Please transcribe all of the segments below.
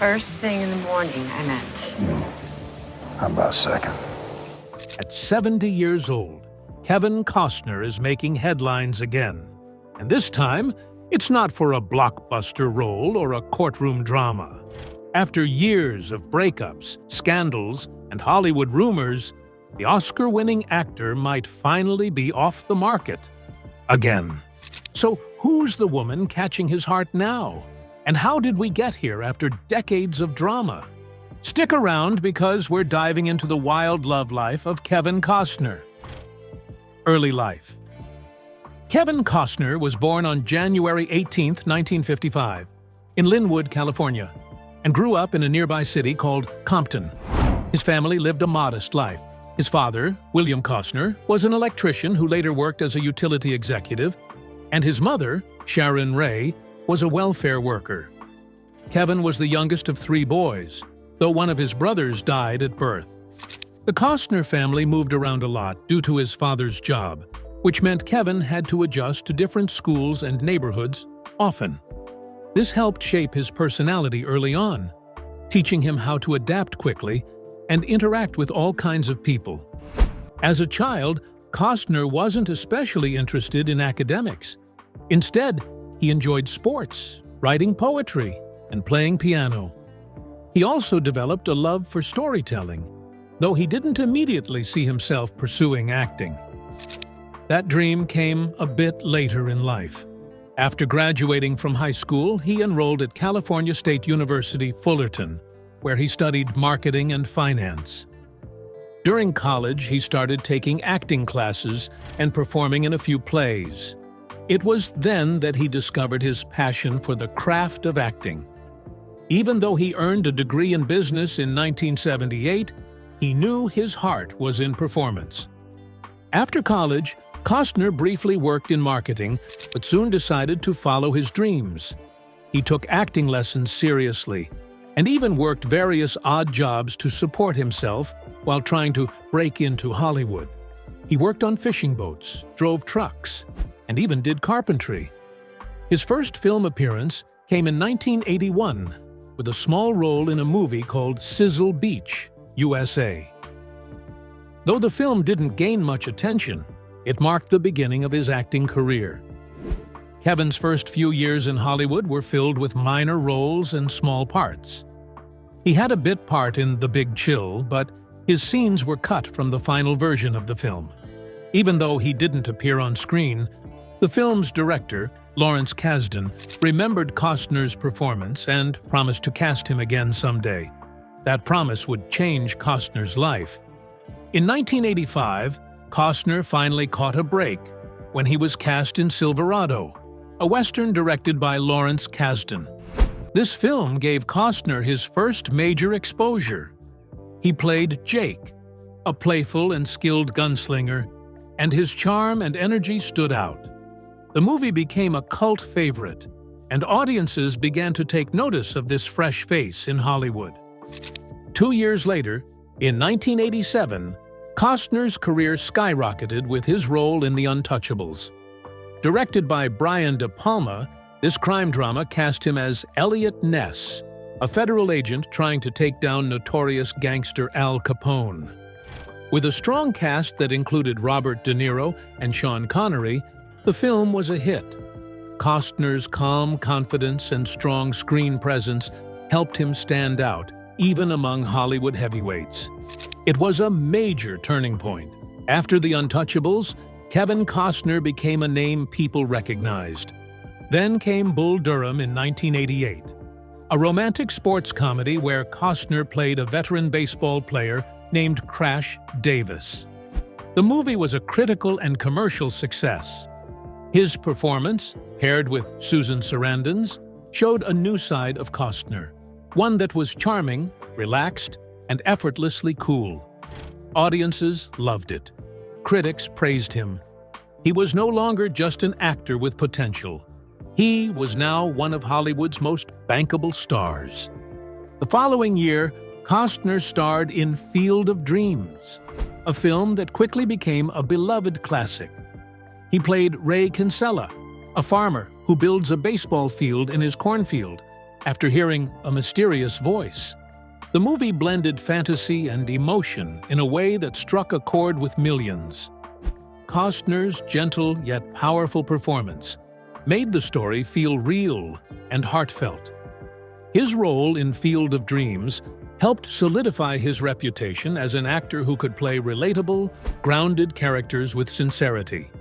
First thing in the morning, I meant. How about second? At 70 years old, Kevin Costner is making headlines again. And this time, it's not for a blockbuster role or a courtroom drama. After years of breakups, scandals, and Hollywood rumors, the Oscar-winning actor might finally be off the market. Again. So who's the woman catching his heart now? And how did we get here after decades of drama? Stick around because we're diving into the wild love life of Kevin Costner. Early life. Kevin Costner was born on January 18, 1955, in Linwood, California, and grew up in a nearby city called Compton. His family lived a modest life. His father, William Costner, was an electrician who later worked as a utility executive, and his mother, Sharon Ray, was a welfare worker. Kevin was the youngest of 3 boys, though one of his brothers died at birth. The Costner family moved around a lot due to his father's job, which meant Kevin had to adjust to different schools and neighborhoods often. This helped shape his personality early on, teaching him how to adapt quickly and interact with all kinds of people. As a child, Costner wasn't especially interested in academics. Instead, he enjoyed sports, writing poetry, and playing piano. He also developed a love for storytelling, though he didn't immediately see himself pursuing acting. That dream came a bit later in life. After graduating from high school, he enrolled at California State University, Fullerton, where he studied marketing and finance. During college, he started taking acting classes and performing in a few plays. It was then that he discovered his passion for the craft of acting. Even though he earned a degree in business in 1978, he knew his heart was in performance. After college, Costner briefly worked in marketing, but soon decided to follow his dreams. He took acting lessons seriously, and even worked various odd jobs to support himself while trying to break into Hollywood. He worked on fishing boats, drove trucks, and even did carpentry. His first film appearance came in 1981 with a small role in a movie called Sizzle Beach, USA. Though the film didn't gain much attention, it marked the beginning of his acting career. Kevin's first few years in Hollywood were filled with minor roles and small parts. He had a bit part in The Big Chill, but his scenes were cut from the final version of the film. Even though he didn't appear on screen, the film's director, Lawrence Kasdan, remembered Costner's performance and promised to cast him again someday. That promise would change Costner's life. In 1985, Costner finally caught a break when he was cast in Silverado, a Western directed by Lawrence Kasdan. This film gave Costner his first major exposure. He played Jake, a playful and skilled gunslinger, and his charm and energy stood out. The movie became a cult favorite, and audiences began to take notice of this fresh face in Hollywood. 2 years later, in 1987, Costner's career skyrocketed with his role in The Untouchables. Directed by Brian De Palma, this crime drama cast him as Elliot Ness, a federal agent trying to take down notorious gangster Al Capone. With a strong cast that included Robert De Niro and Sean Connery, the film was a hit. Costner's calm confidence and strong screen presence helped him stand out, even among Hollywood heavyweights. It was a major turning point. After The Untouchables, Kevin Costner became a name people recognized. Then came Bull Durham in 1988, a romantic sports comedy where Costner played a veteran baseball player named Crash Davis. The movie was a critical and commercial success. His performance, paired with Susan Sarandon's, showed a new side of Costner, one that was charming, relaxed, and effortlessly cool. Audiences loved it. Critics praised him. He was no longer just an actor with potential. He was now one of Hollywood's most bankable stars. The following year, Costner starred in Field of Dreams, a film that quickly became a beloved classic. He played Ray Kinsella, a farmer who builds a baseball field in his cornfield, after hearing a mysterious voice. The movie blended fantasy and emotion in a way that struck a chord with millions. Costner's gentle yet powerful performance made the story feel real and heartfelt. His role in Field of Dreams helped solidify his reputation as an actor who could play relatable, grounded characters with sincerity.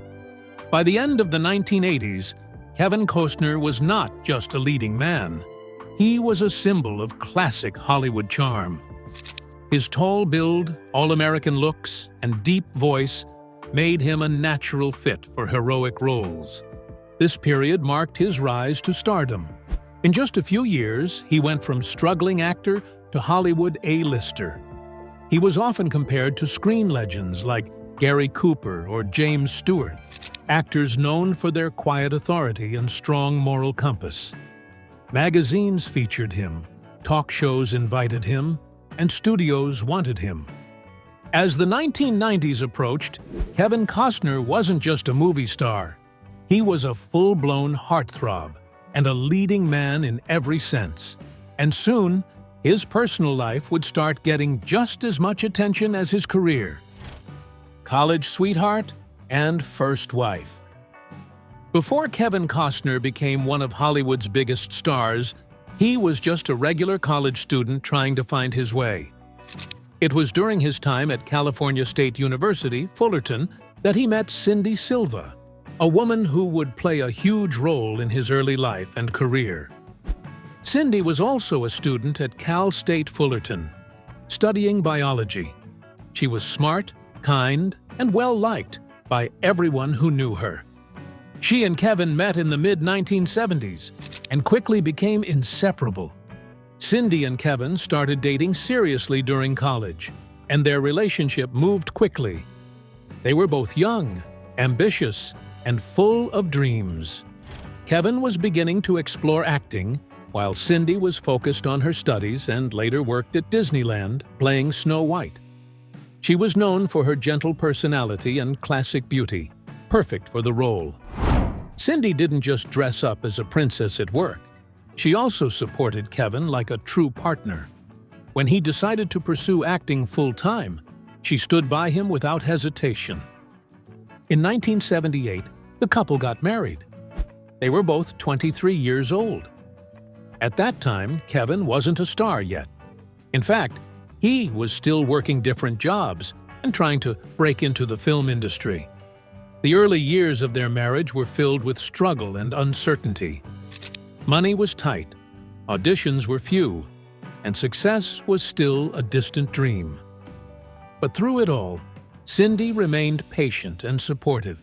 By the end of the 1980s, Kevin Costner was not just a leading man. He was a symbol of classic Hollywood charm. His tall build, all-American looks, and deep voice made him a natural fit for heroic roles. This period marked his rise to stardom. In just a few years, he went from struggling actor to Hollywood A-lister. He was often compared to screen legends like Gary Cooper or James Stewart, actors known for their quiet authority and strong moral compass. Magazines featured him, talk shows invited him, and studios wanted him. As the 1990s approached, Kevin Costner wasn't just a movie star. He was a full-blown heartthrob and a leading man in every sense. And soon, his personal life would start getting just as much attention as his career. College sweetheart and first wife. Before Kevin Costner became one of Hollywood's biggest stars, he was just a regular college student trying to find his way. It was during his time at California State University, Fullerton, that he met Cindy Silva, a woman who would play a huge role in his early life and career. Cindy was also a student at Cal State Fullerton, studying biology. She was smart, kind, and well-liked by everyone who knew her. She and Kevin met in the mid-1970s and quickly became inseparable. Cindy and Kevin started dating seriously during college, and their relationship moved quickly. They were both young, ambitious, and full of dreams. Kevin was beginning to explore acting, while Cindy was focused on her studies and later worked at Disneyland playing Snow White. She was known for her gentle personality and classic beauty, perfect for the role. Cindy didn't just dress up as a princess at work. She also supported Kevin like a true partner. When he decided to pursue acting full-time, she stood by him without hesitation. In 1978, the couple got married. They were both 23 years old. At that time, Kevin wasn't a star yet. In fact, he was still working different jobs and trying to break into the film industry. The early years of their marriage were filled with struggle and uncertainty. Money was tight, auditions were few, and success was still a distant dream. But through it all, Cindy remained patient and supportive.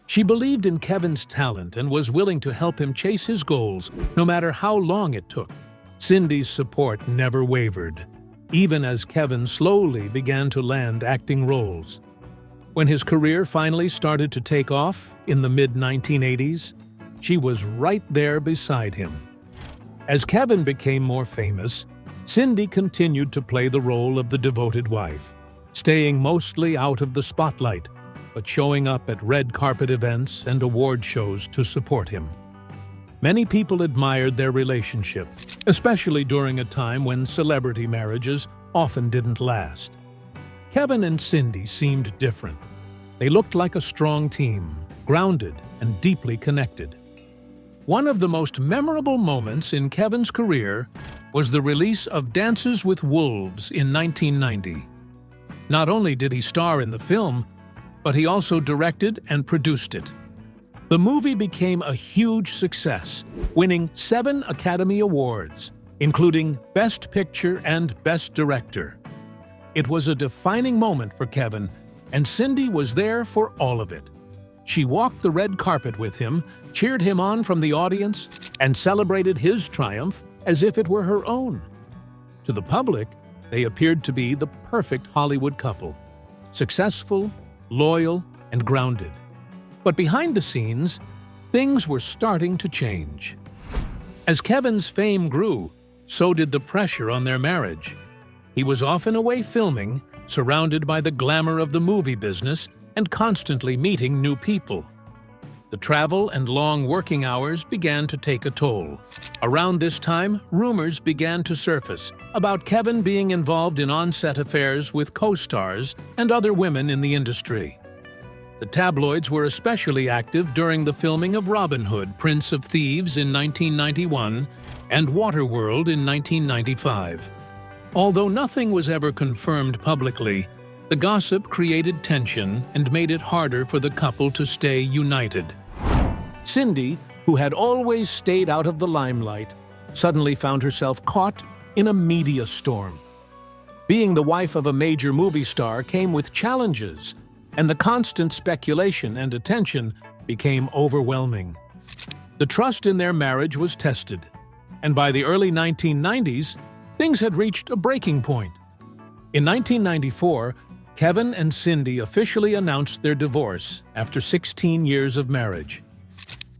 She believed in Kevin's talent and was willing to help him chase his goals, no matter how long it took. Cindy's support never wavered, even as Kevin slowly began to land acting roles. When his career finally started to take off in the mid-1980s, she was right there beside him. As Kevin became more famous, Cindy continued to play the role of the devoted wife, staying mostly out of the spotlight, but showing up at red carpet events and award shows to support him. Many people admired their relationship, especially during a time when celebrity marriages often didn't last. Kevin and Cindy seemed different. They looked like a strong team, grounded and deeply connected. One of the most memorable moments in Kevin's career was the release of Dances with Wolves in 1990. Not only did he star in the film, but he also directed and produced it. The movie became a huge success, winning 7 Academy Awards, including Best Picture and Best Director. It was a defining moment for Kevin, and Cindy was there for all of it. She walked the red carpet with him, cheered him on from the audience, and celebrated his triumph as if it were her own. To the public, they appeared to be the perfect Hollywood couple, successful, loyal, and grounded. But behind the scenes, things were starting to change. As Kevin's fame grew, so did the pressure on their marriage. He was often away filming, surrounded by the glamour of the movie business, and constantly meeting new people. The travel and long working hours began to take a toll. Around this time, rumors began to surface about Kevin being involved in on-set affairs with co-stars and other women in the industry. The tabloids were especially active during the filming of Robin Hood, Prince of Thieves in 1991 and Waterworld in 1995. Although nothing was ever confirmed publicly, the gossip created tension and made it harder for the couple to stay united. Cindy, who had always stayed out of the limelight, suddenly found herself caught in a media storm. Being the wife of a major movie star came with challenges, and the constant speculation and attention became overwhelming. The trust in their marriage was tested, and by the early 1990s, things had reached a breaking point. In 1994, Kevin and Cindy officially announced their divorce after 16 years of marriage.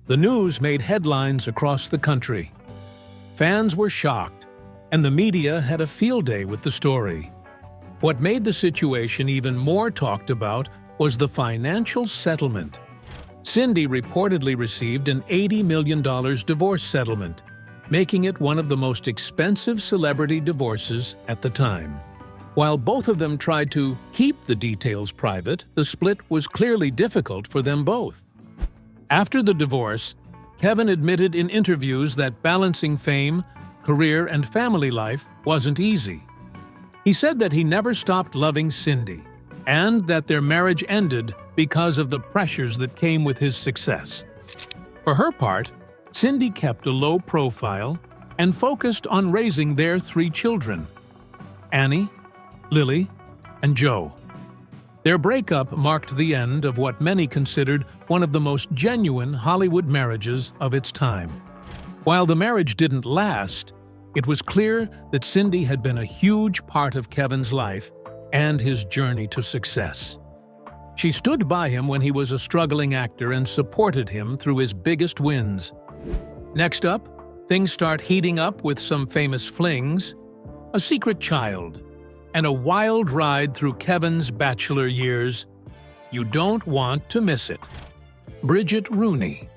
The news made headlines across the country. Fans were shocked, and the media had a field day with the story. What made the situation even more talked about was the financial settlement. Cindy reportedly received an $80 million divorce settlement, making it one of the most expensive celebrity divorces at the time. While both of them tried to keep the details private, the split was clearly difficult for them both. After the divorce, Kevin admitted in interviews that balancing fame, career, and family life wasn't easy. He said that he never stopped loving Cindy, and that their marriage ended because of the pressures that came with his success. For her part, Cindy kept a low profile and focused on raising their 3 children: Annie, Lily, and Joe. Their breakup marked the end of what many considered one of the most genuine Hollywood marriages of its time. While the marriage didn't last, it was clear that Cindy had been a huge part of Kevin's life and his journey to success. She stood by him when he was a struggling actor and supported him through his biggest wins. Next up, things start heating up with some famous flings, a secret child, and a wild ride through Kevin's Bachelor years. You don't want to miss it. Bridget Rooney.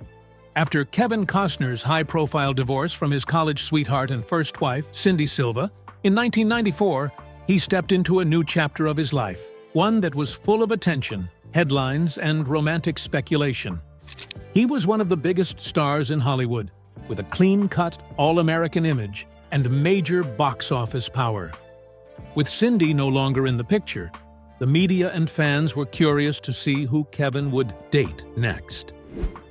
After Kevin Costner's high-profile divorce from his college sweetheart and first wife, Cindy Silva, in 1994, he stepped into a new chapter of his life, one that was full of attention, headlines, and romantic speculation. He was one of the biggest stars in Hollywood, with a clean-cut, all-American image and major box office power. With Cindy no longer in the picture, the media and fans were curious to see who Kevin would date next.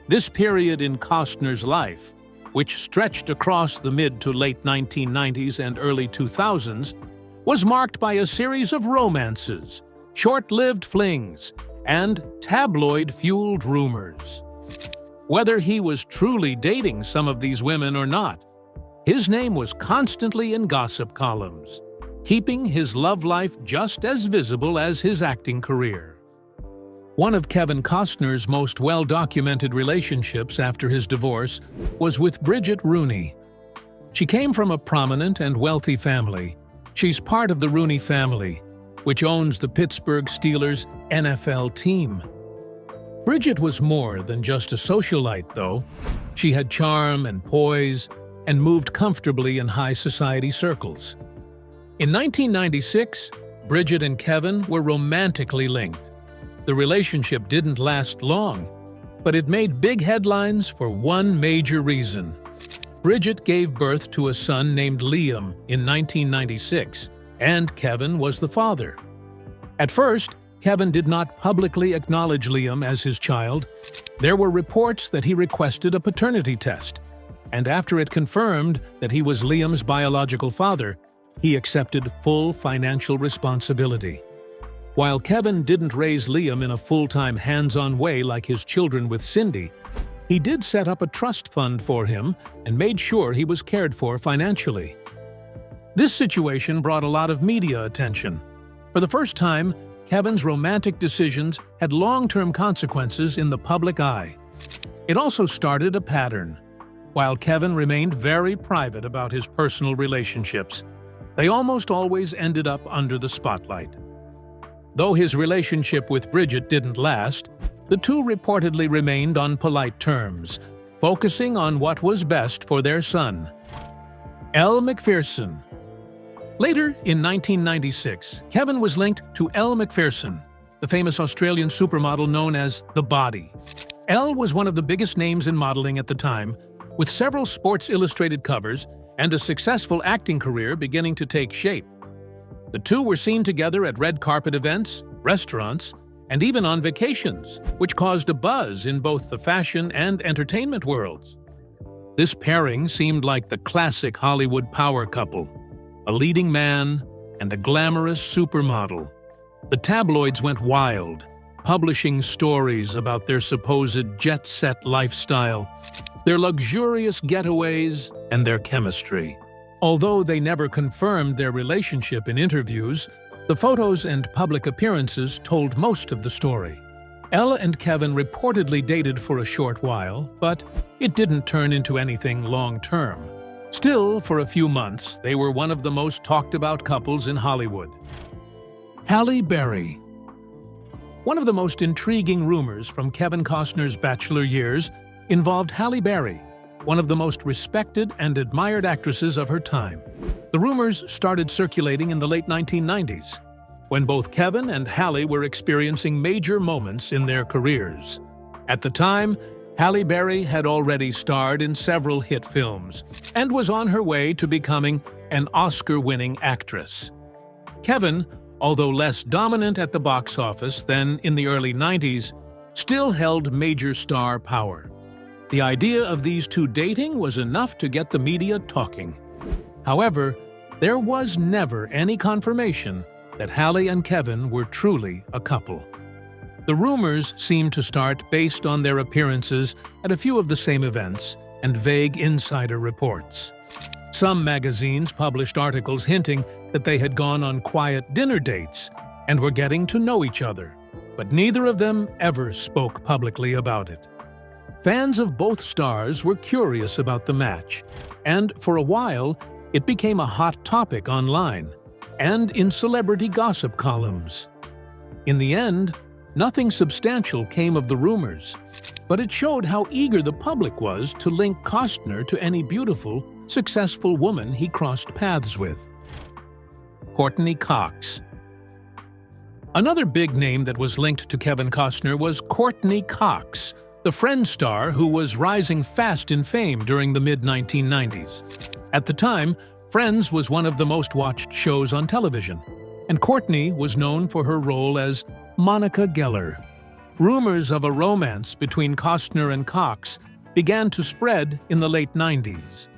This period in Costner's life, which stretched across the mid to late 1990s and early 2000s, was marked by a series of romances, short-lived flings, and tabloid-fueled rumors. Whether he was truly dating some of these women or not, his name was constantly in gossip columns, keeping his love life just as visible as his acting career. One of Kevin Costner's most well-documented relationships after his divorce was with Bridget Rooney. She came from a prominent and wealthy family. She's part of the Rooney family, which owns the Pittsburgh Steelers NFL team. Bridget was more than just a socialite, though. She had charm and poise and moved comfortably in high society circles. In 1996, Bridget and Kevin were romantically linked. The relationship didn't last long, but it made big headlines for one major reason. Bridget gave birth to a son named Liam in 1996, and Kevin was the father. At first, Kevin did not publicly acknowledge Liam as his child. There were reports that he requested a paternity test, and after it confirmed that he was Liam's biological father, he accepted full financial responsibility. While Kevin didn't raise Liam in a full-time, hands-on way like his children with Cindy, he did set up a trust fund for him and made sure he was cared for financially. This situation brought a lot of media attention. For the first time, Kevin's romantic decisions had long-term consequences in the public eye. It also started a pattern. While Kevin remained very private about his personal relationships, they almost always ended up under the spotlight. Though his relationship with Bridget didn't last, the two reportedly remained on polite terms, focusing on what was best for their son. Elle Macpherson. Later, in 1996, Kevin was linked to Elle Macpherson, the famous Australian supermodel known as The Body. Elle was one of the biggest names in modeling at the time, with several Sports Illustrated covers and a successful acting career beginning to take shape. The two were seen together at red carpet events, restaurants, and even on vacations, which caused a buzz in both the fashion and entertainment worlds. This pairing seemed like the classic Hollywood power couple, a leading man and a glamorous supermodel. The tabloids went wild, publishing stories about their supposed jet-set lifestyle, their luxurious getaways, and their chemistry. Although they never confirmed their relationship in interviews, the photos and public appearances told most of the story. Elle and Kevin reportedly dated for a short while, but it didn't turn into anything long-term. Still, for a few months, they were one of the most talked-about couples in Hollywood. Halle Berry. One of the most intriguing rumors from Kevin Costner's Bachelor years involved Halle Berry, one of the most respected and admired actresses of her time. The rumors started circulating in the late 1990s, when both Kevin and Halle were experiencing major moments in their careers. At the time, Halle Berry had already starred in several hit films and was on her way to becoming an Oscar-winning actress. Kevin, although less dominant at the box office than in the early 90s, still held major star power. The idea of these two dating was enough to get the media talking. However, there was never any confirmation that Halle and Kevin were truly a couple. The rumors seemed to start based on their appearances at a few of the same events and vague insider reports. Some magazines published articles hinting that they had gone on quiet dinner dates and were getting to know each other, but neither of them ever spoke publicly about it. Fans of both stars were curious about the match, and for a while, it became a hot topic online and in celebrity gossip columns. In the end, nothing substantial came of the rumors, but it showed how eager the public was to link Costner to any beautiful, successful woman he crossed paths with. Courtney Cox. Another big name that was linked to Kevin Costner was Courtney Cox, the Friends star who was rising fast in fame during the mid-1990s. At the time, Friends was one of the most watched shows on television, and Courtney was known for her role as Monica Geller. Rumors of a romance between Costner and Cox began to spread in the late 90s.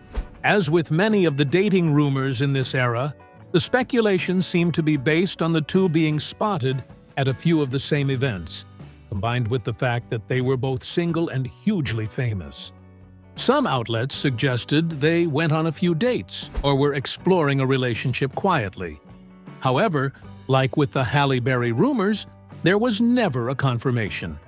As with many of the dating rumors in this era, the speculation seemed to be based on the two being spotted at a few of the same events, combined with the fact that they were both single and hugely famous. Some outlets suggested they went on a few dates or were exploring a relationship quietly. However, like with the Halle Berry rumors, there was never a confirmation.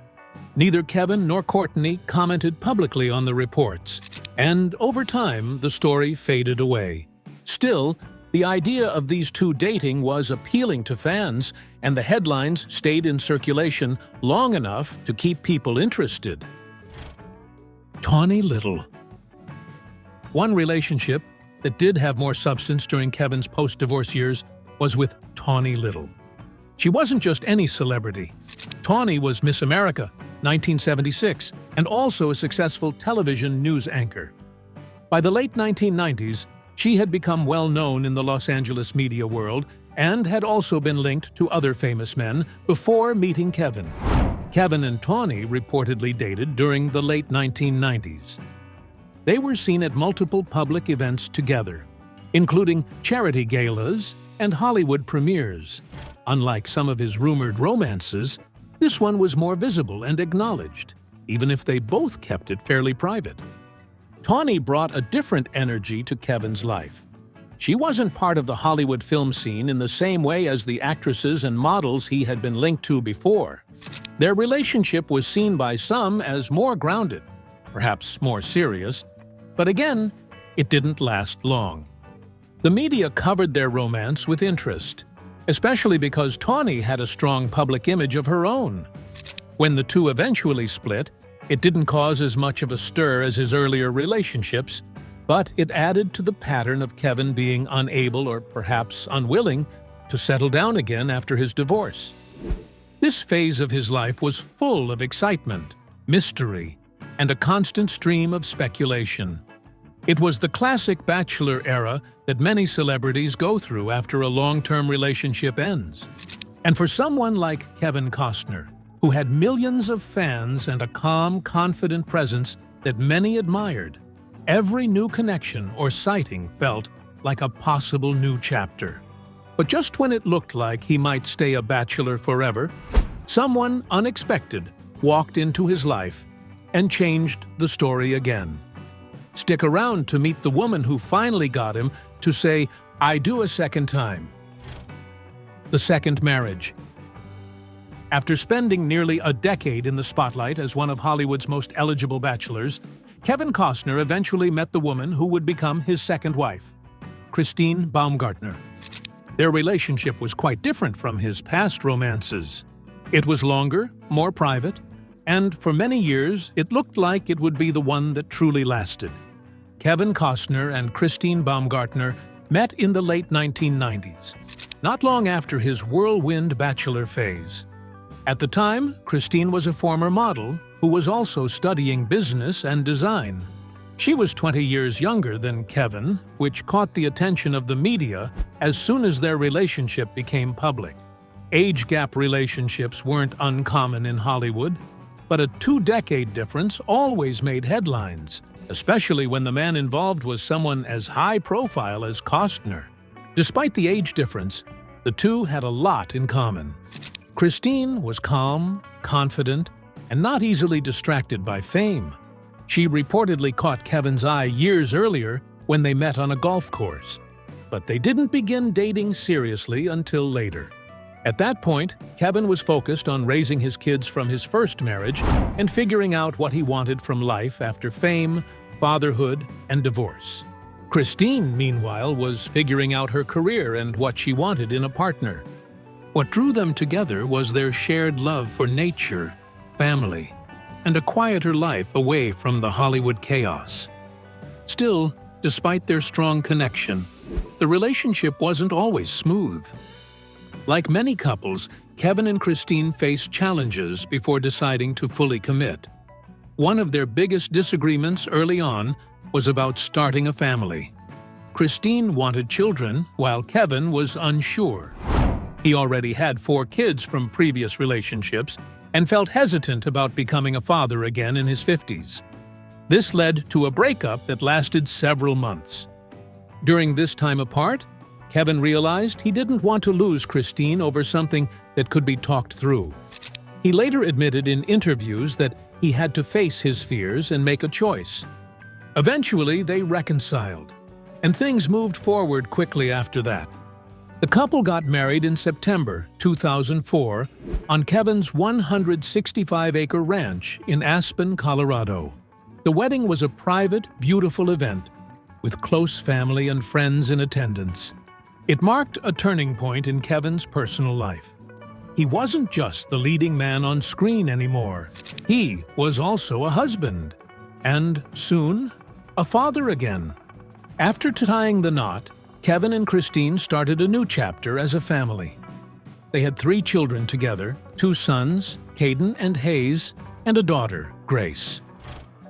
Neither Kevin nor Courtney commented publicly on the reports, and over time, the story faded away. Still, the idea of these two dating was appealing to fans, and the headlines stayed in circulation long enough to keep people interested. Tawny Little. One relationship that did have more substance during Kevin's post-divorce years was with Tawny Little. She wasn't just any celebrity. Tawny was Miss America, 1976, and also a successful television news anchor. By the late 1990s, she had become well known in the Los Angeles media world and had also been linked to other famous men before meeting Kevin. Kevin and Tawny reportedly dated during the late 1990s. They were seen at multiple public events together, including charity galas and Hollywood premieres. Unlike some of his rumored romances, this one was more visible and acknowledged, even if they both kept it fairly private. Tawny brought a different energy to Kevin's life. She wasn't part of the Hollywood film scene in the same way as the actresses and models he had been linked to before. Their relationship was seen by some as more grounded, perhaps more serious, but again, it didn't last long. The media covered their romance with interest, especially because Tawny had a strong public image of her own. When the two eventually split, it didn't cause as much of a stir as his earlier relationships, but it added to the pattern of Kevin being unable or perhaps unwilling to settle down again after his divorce. This phase of his life was full of excitement, mystery, and a constant stream of speculation. It was the classic Bachelor era that many celebrities go through after a long-term relationship ends. And for someone like Kevin Costner, who had millions of fans and a calm, confident presence that many admired, every new connection or sighting felt like a possible new chapter. But just when it looked like he might stay a bachelor forever, someone unexpected walked into his life and changed the story again. Stick around to meet the woman who finally got him to say, "I do" a second time. The second marriage. After spending nearly a decade in the spotlight as one of Hollywood's most eligible bachelors, Kevin Costner eventually met the woman who would become his second wife, Christine Baumgartner. Their relationship was quite different from his past romances. It was longer, more private, and for many years it looked like it would be the one that truly lasted. Kevin Costner and Christine Baumgartner met in the late 1990s, not long after his whirlwind bachelor phase. At the time, Christine was a former model who was also studying business and design. She was 20 years younger than Kevin, which caught the attention of the media as soon as their relationship became public. Age gap relationships weren't uncommon in Hollywood, but a 2-decade difference always made headlines, especially when the man involved was someone as high profile as Costner. Despite the age difference, the two had a lot in common. Christine was calm, confident, and not easily distracted by fame. She reportedly caught Kevin's eye years earlier when they met on a golf course, but they didn't begin dating seriously until later. At that point, Kevin was focused on raising his kids from his first marriage and figuring out what he wanted from life after fame, fatherhood, and divorce. Christine, meanwhile, was figuring out her career and what she wanted in a partner. What drew them together was their shared love for nature, family, and a quieter life away from the Hollywood chaos. Still, despite their strong connection, the relationship wasn't always smooth. Like many couples, Kevin and Christine faced challenges before deciding to fully commit. One of their biggest disagreements early on was about starting a family. Christine wanted children, while Kevin was unsure. He already had 4 kids from previous relationships and felt hesitant about becoming a father again in his 50s. This led to a breakup that lasted several months. During this time apart, Kevin realized he didn't want to lose Christine over something that could be talked through. He later admitted in interviews that he had to face his fears and make a choice. Eventually, they reconciled, and things moved forward quickly after that. The couple got married in September 2004 on Kevin's 165-acre ranch in Aspen, Colorado. The wedding was a private, beautiful event, with close family and friends in attendance. It marked a turning point in Kevin's personal life. He wasn't just the leading man on screen anymore. He was also a husband, and soon, a father again. After tying the knot, Kevin and Christine started a new chapter as a family. They had 3 children together, 2 sons, Caden and Hayes, and a daughter, Grace.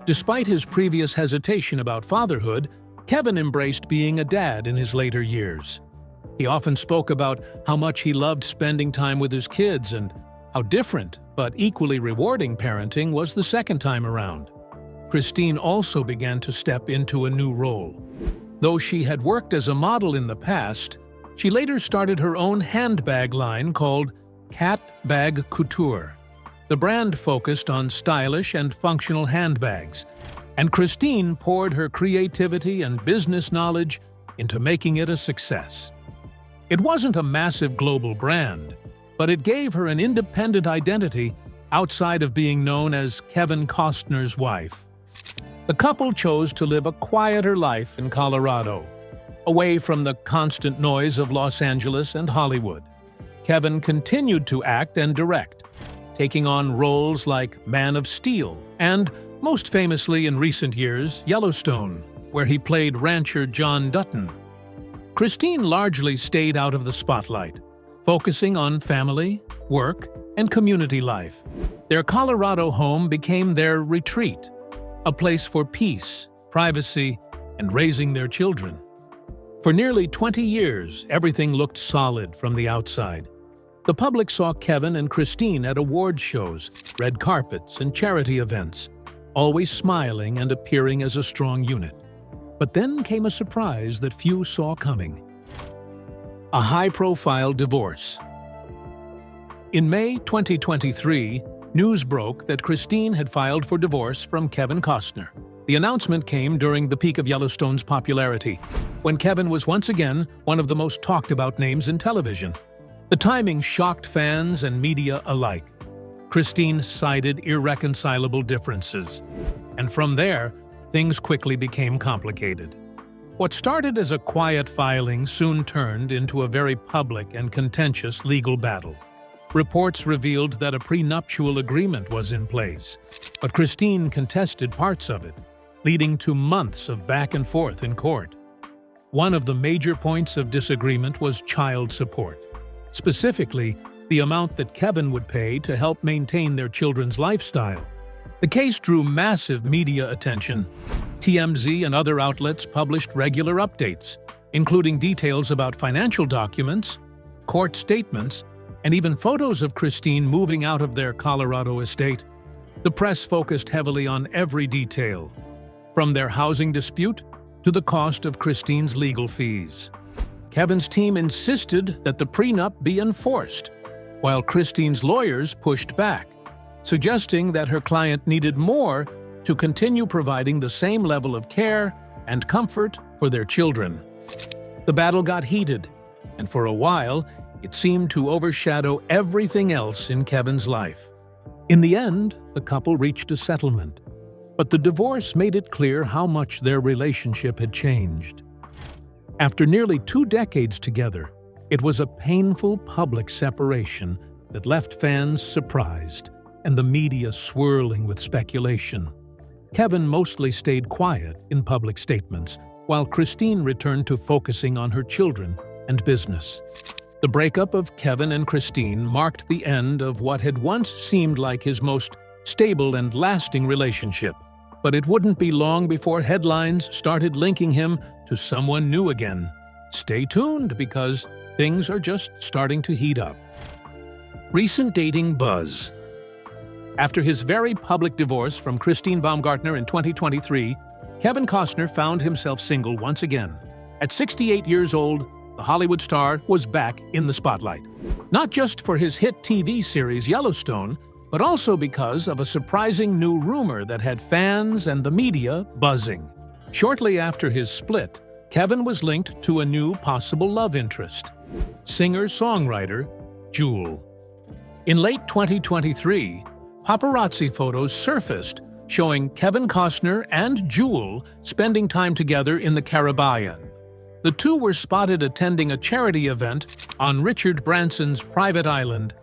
Despite his previous hesitation about fatherhood, Kevin embraced being a dad in his later years. He often spoke about how much he loved spending time with his kids and how different but equally rewarding parenting was the second time around. Christine also began to step into a new role. Though she had worked as a model in the past, she later started her own handbag line called Cat Bag Couture. The brand focused on stylish and functional handbags, and Christine poured her creativity and business knowledge into making it a success. It wasn't a massive global brand, but it gave her an independent identity outside of being known as Kevin Costner's wife. The couple chose to live a quieter life in Colorado, away from the constant noise of Los Angeles and Hollywood. Kevin continued to act and direct, taking on roles like Man of Steel and, most famously in recent years, Yellowstone, where he played rancher John Dutton. Christine largely stayed out of the spotlight, focusing on family, work, and community life. Their Colorado home became their retreat, a place for peace, privacy, and raising their children. For nearly 20 years, everything looked solid from the outside. The public saw Kevin and Christine at award shows, red carpets, and charity events, always smiling and appearing as a strong unit. But then came a surprise that few saw coming: a high-profile divorce. In May 2023, news broke that Christine had filed for divorce from Kevin Costner. The announcement came during the peak of Yellowstone's popularity, when Kevin was once again one of the most talked-about names in television. The timing shocked fans and media alike. Christine cited irreconcilable differences, and from there, things quickly became complicated. What started as a quiet filing soon turned into a very public and contentious legal battle. Reports revealed that a prenuptial agreement was in place, but Christine contested parts of it, leading to months of back and forth in court. One of the major points of disagreement was child support, specifically the amount that Kevin would pay to help maintain their children's lifestyle. The case drew massive media attention. TMZ and other outlets published regular updates, including details about financial documents, court statements, and even photos of Christine moving out of their Colorado estate. The press focused heavily on every detail, from their housing dispute to the cost of Christine's legal fees. Kevin's team insisted that the prenup be enforced, while Christine's lawyers pushed back, suggesting that her client needed more to continue providing the same level of care and comfort for their children. The battle got heated, and for a while, it seemed to overshadow everything else in Kevin's life. In the end, the couple reached a settlement, but the divorce made it clear how much their relationship had changed. After nearly 2 decades together, it was a painful public separation that left fans surprised and the media swirling with speculation. Kevin mostly stayed quiet in public statements, while Christine returned to focusing on her children and business. The breakup of Kevin and Christine marked the end of what had once seemed like his most stable and lasting relationship. But it wouldn't be long before headlines started linking him to someone new again. Stay tuned, because things are just starting to heat up. Recent dating buzz. After his very public divorce from Christine Baumgartner in 2023, Kevin Costner found himself single once again. At 68 years old, the Hollywood star was back in the spotlight. Not just for his hit TV series Yellowstone, but also because of a surprising new rumor that had fans and the media buzzing. Shortly after his split, Kevin was linked to a new possible love interest: singer-songwriter Jewel. In late 2023, paparazzi photos surfaced showing Kevin Costner and Jewel spending time together in the Caribbean. The two were spotted attending a charity event on Richard Branson's private island,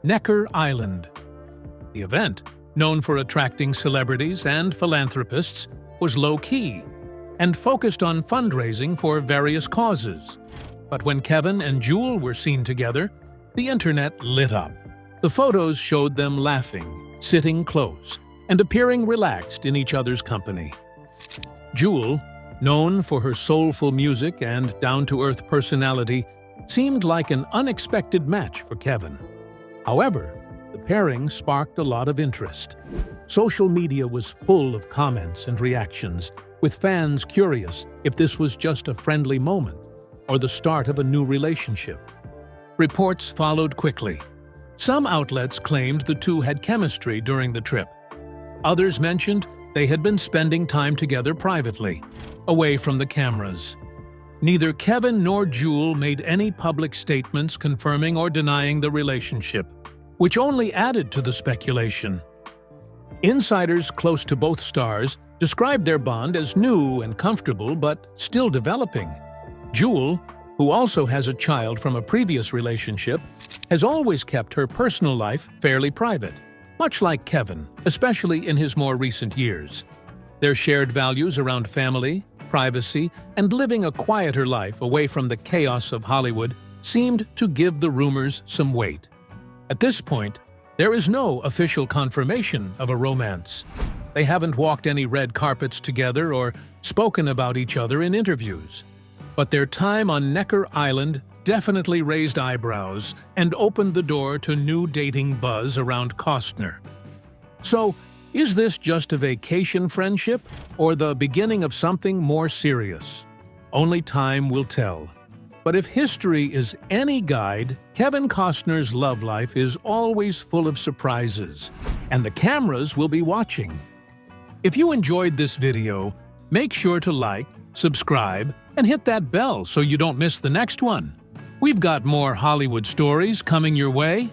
Necker Island. The event, known for attracting celebrities and philanthropists, was low-key and focused on fundraising for various causes. But when Kevin and Jewel were seen together, the internet lit up. The photos showed them laughing, sitting close, and appearing relaxed in each other's company. Jewel, known for her soulful music and down-to-earth personality, seemed like an unexpected match for Kevin. However, the pairing sparked a lot of interest. Social media was full of comments and reactions, with fans curious if this was just a friendly moment or the start of a new relationship. Reports followed quickly. Some outlets claimed the two had chemistry during the trip. Others mentioned they had been spending time together privately, away from the cameras. Neither Kevin nor Jewel made any public statements confirming or denying the relationship, which only added to the speculation. Insiders close to both stars described their bond as new and comfortable but still developing. Jewel, who who also has a child from a previous relationship, has always kept her personal life fairly private, much like Kevin, especially in his more recent years. Their shared values around family, privacy, and living a quieter life away from the chaos of Hollywood seemed to give the rumors some weight. At this point, there is no official confirmation of a romance. They haven't walked any red carpets together or spoken about each other in interviews. But their time on Necker Island definitely raised eyebrows and opened the door to new dating buzz around Costner. So, is this just a vacation friendship or the beginning of something more serious? Only time will tell. But if history is any guide, Kevin Costner's love life is always full of surprises, and the cameras will be watching. If you enjoyed this video, make sure to like, subscribe, and hit that bell so you don't miss the next one. We've got more Hollywood stories coming your way.